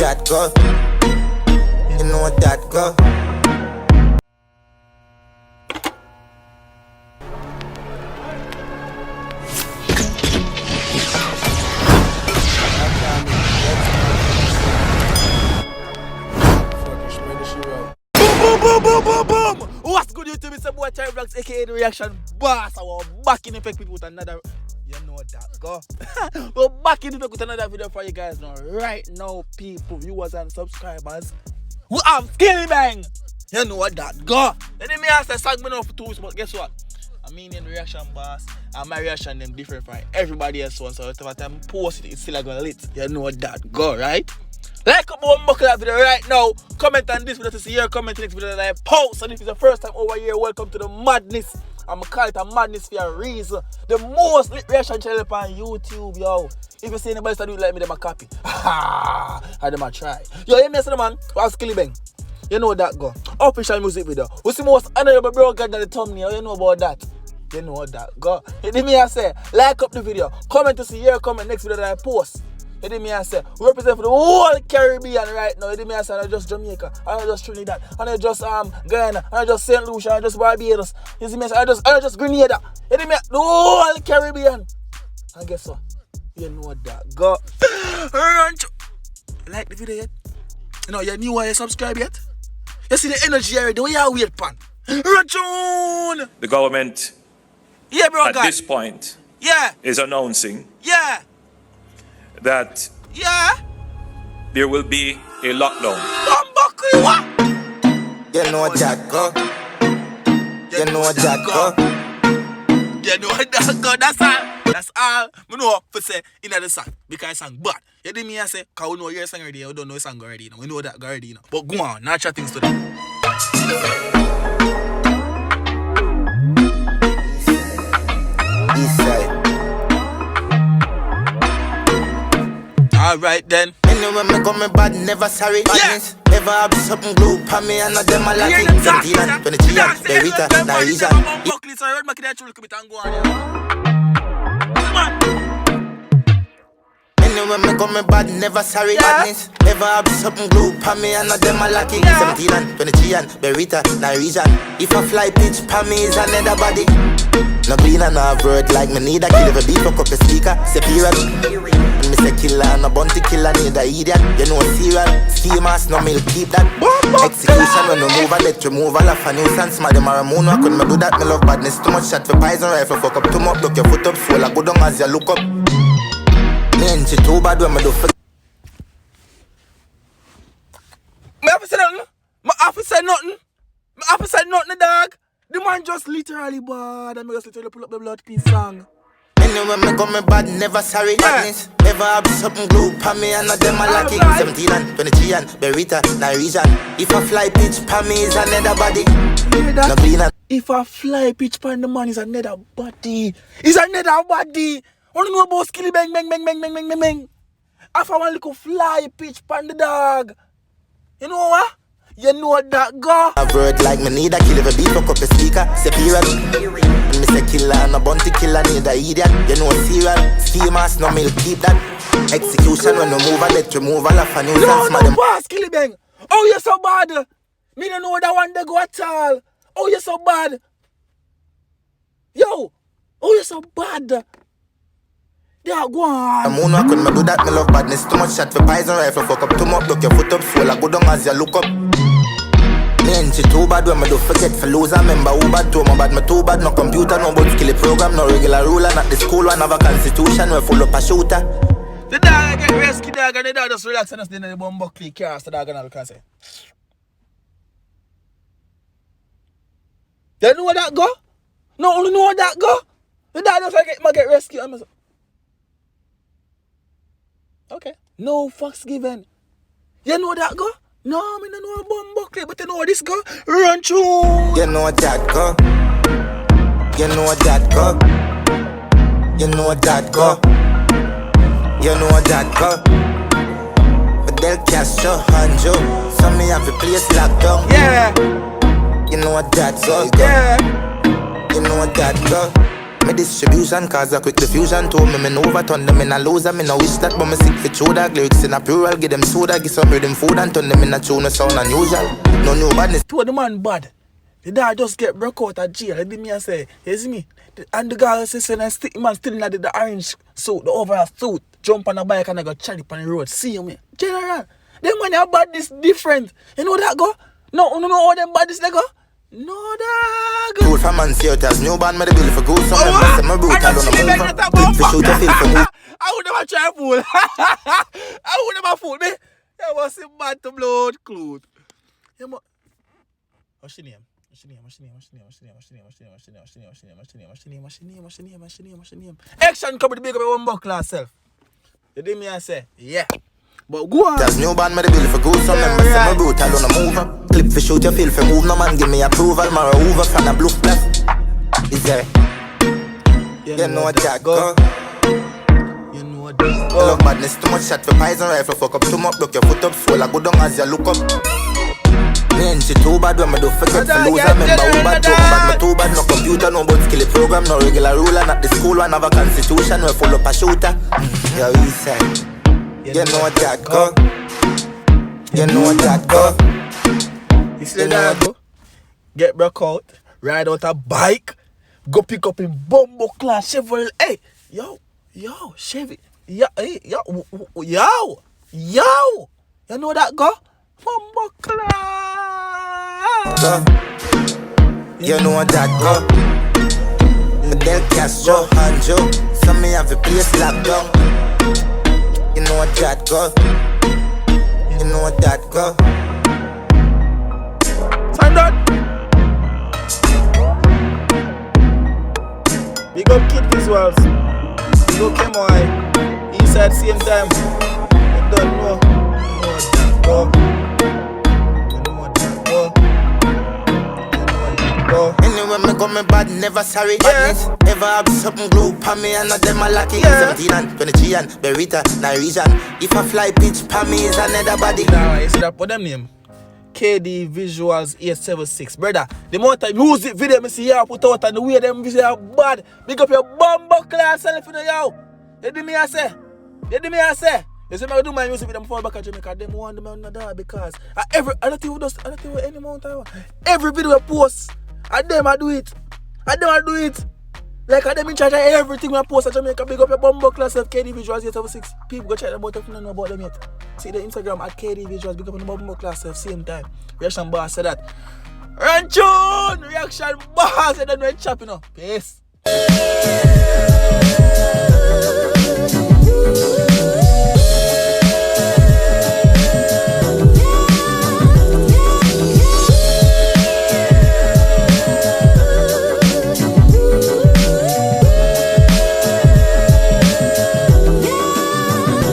that go. You know what that go. Boom! What's good, YouTube? It's a boy Tyrekevlogs, aka the reaction boss. We're back in effect with another. You know that go. We're back in effect with another video for you guys now. Right now, people, viewers and subscribers, we have Skillibeng. You know what that go. Then me ask the song me now for 2 weeks, but guess what? I mean in the reaction boss, and my reaction them different from everybody else one. So whatever time I post it, it's still gonna lit. You know what that go, right? Like up one buckle that video right now. Comment on this video to see your comment next video that I post. And if it's the first time over here, welcome to the madness. I'm gonna call it a madness for a reason. The most lit reaction channel on YouTube, yo. If you see anybody start do it like me, them a copy. Ha! I them a try. Yo, you miss the man? What's Skillibeng? You know that go. Official music video. What's the most honorable bro got the thumbnail? You know about that? You know that go. You hear me I say? Like up the video. Comment to see your comment next video that I post. You hear me I say? We represent for the whole Caribbean right now. You hear me I say? I'm not just Jamaica. I'm not just Trinidad. I'm not just Guyana. I'm not just St. Lucia. I'm not just Barbados. You see me I say? I'm not just Grenada. You hear me? The whole Caribbean. And guess what? You know that go. Like the video yet? You know you new or you subscribe yet? You see the energy already? Where you wait pan? Rachun! The government at this point is announcing that there will be a lockdown. You know that go. You know that go. You know that go. That's all. That's all. I know for say in the song because song bad. You did me I say, cause we know your song already. You don't know your song already. We know that already. But go on, not chat things today. East side. Alright then. Anyway, me come me bad, never sorry. Badness, never have something glue pa me and them a like it. 17 and 23 and Berita, Narija. So I heard my kid actually come and go on. Anyway, me come me bad, never sorry. Badness, never have something glue pa me and them a like it. 17 and 23 and Berita, Narija. If I fly pitch pa me is another body. No clean and no word like me need a kill every beat, fuck up the speaker, separate. And me say killer and a bounty killer need a idiot. You know serial, schemers, no milk, keep that. Execution when we move a let remove all of a nuisance. Madam Ramona, couldn't me do that, me love badness. Too much shot for poison rifle, fuck up too much, look your foot up, swell a good on as you look up. Me ain't she too bad when me do for. Me have to say nothing. Me have to say nothing. Me have to say nothing, dog. The man just literally bad and me just literally pull up the blood piece song. Anyway, me come me bad, never sorry. Badness, never have something glue pa me and them a like it. 17 and 23 and Berita, Narija. If I fly pitch pa me is another body. No clean and if I fly pitch pan the man is another body. Is another body. Only know about Skillibeng, bang. If I want to fly pitch pan the dog. You know what? You know that go. A word like me need a kill every beat, fuck up the speaker, separate. And me say killer and a bounty killer need a idiot. You know serial, schemers, no milk, keep that. Execution when we move a let remove all of a nuisance. No, boss, Skillibeng. Oh, you're so bad. Me don't know that one they go at all. Oh, you're so bad. Yo, oh, you're so bad. Yeah, go on. I'm on, couldn't me do that, me love badness. Too much shot for poison rifle, fuck up too much, look your foot up, swell a good on as you look up. Me ain't she too bad when me do forget for lose. I remember who bad to me bad, me too bad. No computer, no but skill program, no regular ruler. Not the school one have a constitution, we full up a shooter. The dog get rescued, dog, and the dog just relax and just in the bum buckly cast the dog and all can say. You know where that go? No, only know where that go? The dog just like get rescued. I'm okay. No fucks given. You know that go? No, me don't know a bum buckle, but you know this go? Run through. You know that go. You know that go. You know that go. You know that go. But they'll catch your hand, Joe. So me have a place locked down. Yeah. You know that go. Yeah. You know that go. my distribution cause a quick diffusion. Told me no overturn them in a loser. Me no wish that but me sick for shoulder. Lyrics in a plural, give them soda. Give some rhythm food and turn them in a tune. Sound unusual. No new badness. To the man bad. The dad just get broke out of jail. He did me and say, you see me? And the girl says, man still in the orange suit, the overall suit. Jump on a bike and I go charity on the road. See me. General. Them when they bad this different. You know that go? No how them bad this they go? No dog. Cool for man theaters, new band, me the bill for good. Some members say me brutal on the move. Quick for shoot a feel for move. I would never try fool. I would never fool me. I was a bad to blood clothes. What's your name? Action come with the big up one buckle herself. You did me and say, yeah. But go on. There's new band, me the bill for good. Some members say me brutal on the move. Clip for shoot, you feel for move. No man give me approval. Mara over from a bluff left. Is there? You know what that go. You know what that go. Love badness, too much shot for pies and rifle. Fuck up too much, look your foot up. Fall, I go down as you look up. Me and she too bad when me do forget for lose. I remember who bad, joke bad, me too bad. No computer, no but skill program. No regular ruler, not the school one. Have a constitution, we full up a shooter. Yo, he said, you know what that go. You know what that go. You see that go? Get back out, ride out a bike, go pick up in Bumbo class Chevrolet. Hey, yo, Chevy, yo. You know that go? Bumbo class. Go. You know what that go. Del Castro, Hanjo. Some me have a place locked down. You know what that go. You know what that go. Sign that. Big up Kid Visuals. Big up Kemoy. Inside same time. You don't know. You know what that go. Anyway, me got me bad, never sorry. Badness, never have something glue pa me and not them a lucky. 17 and 23 and Berita, Nigerian. If I fly pitch pa me is another body. Nah, you see that for them name? KD Visuals 876. Brother, the amount of music video me see you put out and the way them videos are bad. Big up your bumbo class self in the yo. You do me I say? You see me do my music with them fall back at Jamaica. Them want them on that because I don't think with any amount of every video I post. And them I do it. Like I them in charge of everything I post at Jamaica. Big up your bumbo class of KD Visuals 876. People go check them out if you don't know about them yet. See the Instagram at KD Visuals. Big up on the bumbo class of same time. Reaction boss said that. Run tune! Reaction boss said that we're chopping up. Peace.